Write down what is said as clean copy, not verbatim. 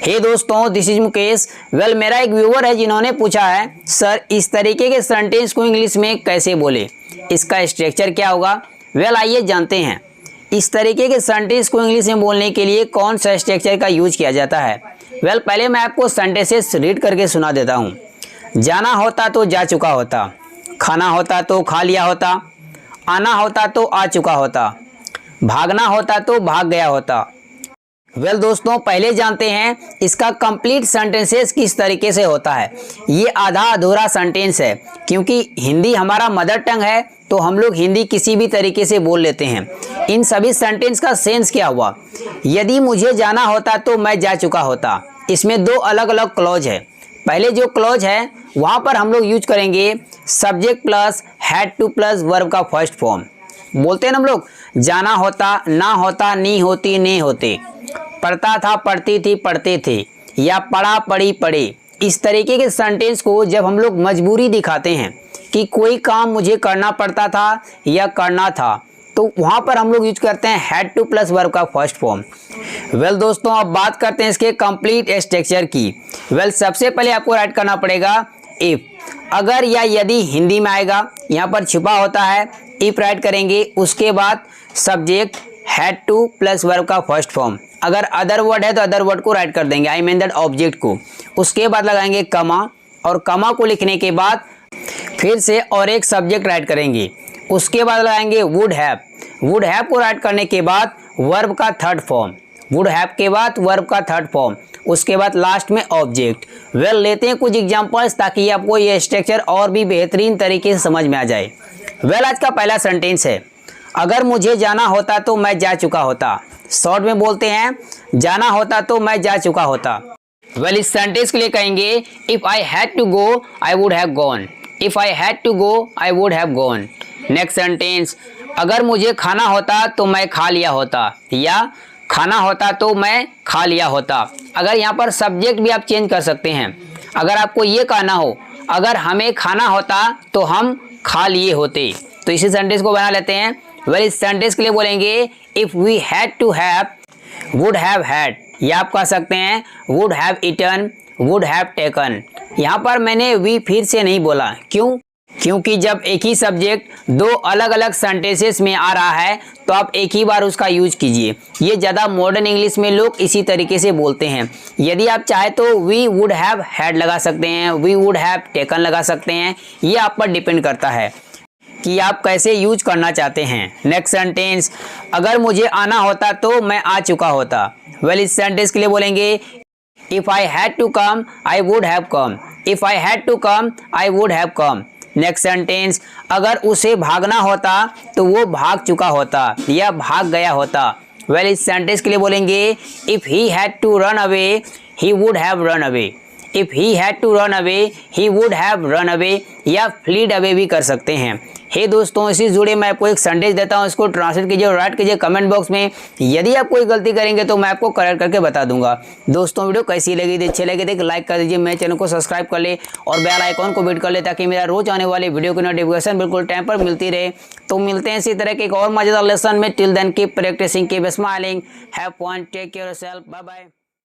हे दोस्तों, this is Mukesh. मेरा एक व्यूअर है जिन्होंने पूछा है, सर इस तरीके के सेंटेंस को इंग्लिश में कैसे बोले, इसका स्ट्रक्चर क्या होगा। आइए जानते हैं इस तरीके के सेंटेंस को इंग्लिश में बोलने के लिए कौन सा स्ट्रक्चर का यूज किया जाता है। पहले मैं आपको सेंटेंसेस रीड करके सुना देता हूँ। जाना होता तो जा चुका होता, खाना होता तो खा लिया होता, आना होता तो आ चुका होता, भागना होता तो भाग गया होता। दोस्तों, पहले जानते हैं इसका कंप्लीट सेंटेंसेस किस तरीके से होता है। ये आधा अधूरा सेंटेंस है, क्योंकि हिंदी हमारा मदर टंग है तो हम लोग हिंदी किसी भी तरीके से बोल लेते हैं। इन सभी सेंटेंस का सेंस क्या हुआ। यदि मुझे जाना होता तो मैं जा चुका होता, इसमें दो अलग अलग क्लॉज है। पहले जो क्लॉज है वहाँ पर हम लोग यूज करेंगे subject plus had two plus verb का फर्स्ट फॉर्म। बोलते हैं ना हम लोग, जाना होता, ना होता, नी होती, ने होते, पढ़ता था, पढ़ती थी, पढ़ते थे, या पढ़ा, पढ़ी, पढ़े। इस तरीके के सेंटेंस को जब हम लोग मजबूरी दिखाते हैं कि कोई काम मुझे करना पड़ता था या करना था, तो वहाँ पर हम लोग यूज करते हैं हैड टू प्लस वर्ब का फर्स्ट फॉर्म। दोस्तों, अब बात करते हैं इसके कंप्लीट स्ट्रक्चर की। सबसे पहले आपको राइट करना पड़ेगा इफ। अगर या यदि हिंदी में आएगा, यहाँ पर छुपा होता है, इफ राइट करेंगे। उसके बाद subject had two plus verb का फर्स्ट फॉर्म। अगर अदर वर्ड है तो अदर वर्ड को राइट कर देंगे, आई मीन दैट ऑब्जेक्ट को। उसके बाद लगाएंगे कमा, और कमा को लिखने के बाद फिर से और एक सब्जेक्ट राइट करेंगे। उसके बाद लगाएंगे वुड हैव। वुड हैव को राइट करने के बाद वर्ब का थर्ड फॉर्म, वुड हैव के बाद वर्ब का थर्ड फॉर्म, उसके बाद लास्ट में ऑब्जेक्ट। लेते हैं कुछ एग्जांपल्स ताकि आपको ये स्ट्रक्चर और भी बेहतरीन तरीके से समझ में आ जाए। आज का पहला सेंटेंस है, अगर मुझे जाना होता तो मैं जा चुका होता। शॉर्ट में बोलते हैं, जाना होता तो मैं जा चुका होता। इस सेंटेंस के लिए कहेंगे if I had to go I would have gone. If I had to go I would have gone. Next sentence, अगर मुझे खाना होता तो मैं खा लिया होता, या खाना होता तो मैं खा लिया होता। अगर यहाँ पर सब्जेक्ट भी आप चेंज कर सकते हैं। अगर आपको ये कहना हो, अगर हमें खाना होता तो हम खा लिए होते, तो इसी सेंटेंस को बना लेते हैं। इस सेंटेंस के लिए बोलेंगे if we had to have would have had, या आप कह सकते हैं would have eaten, would have taken. यहाँ पर मैंने वी फिर से नहीं बोला, क्यों? क्योंकि जब एक ही सब्जेक्ट दो अलग अलग सेंटेंसेस में आ रहा है तो आप एक ही बार उसका यूज कीजिए। ये ज़्यादा मॉडर्न इंग्लिश में लोग इसी तरीके से बोलते हैं। यदि आप चाहे तो वी वुड हैव हैड लगा सकते हैं, वी वुड हैव टेकन लगा सकते हैं। ये आप पर डिपेंड करता है कि आप कैसे यूज करना चाहते हैं। नेक्स्ट सेंटेंस, अगर मुझे आना होता तो मैं आ चुका होता। इस सेंटेंस के लिए बोलेंगे if I had to come I would have come. If I had to come I would have come. Next sentence, अगर उसे भागना होता तो वो भाग चुका होता या भाग गया होता। इस सेंटेंस के लिए बोलेंगे if he had to run away he would have run away. If he had to run away he would have run away, या फ्लीड अवे भी कर सकते हैं। दोस्तों, इसी जुड़े मैं आपको एक सेंटेंस देता हूँ, इसको ट्रांसलेट कीजिए और राइट कीजिए कमेंट बॉक्स में। यदि आप कोई गलती करेंगे तो मैं आपको करेक्ट करके बता दूंगा। दोस्तों, वीडियो कैसी लगी थी, अच्छी लगी थी लाइक कर दीजिए, मेरे चैनल को सब्सक्राइब कर ले और बेल आइकॉन को हिट कर ले, ताकि मेरा रोज आने वाले वीडियो की नोटिफिकेशन बिल्कुल टाइम पर मिलती रहे। तो मिलते हैं इसी तरह के एक और मजेदार लेसन में। Till then keep practising, keep smiling, have fun, take care yourself, bye bye.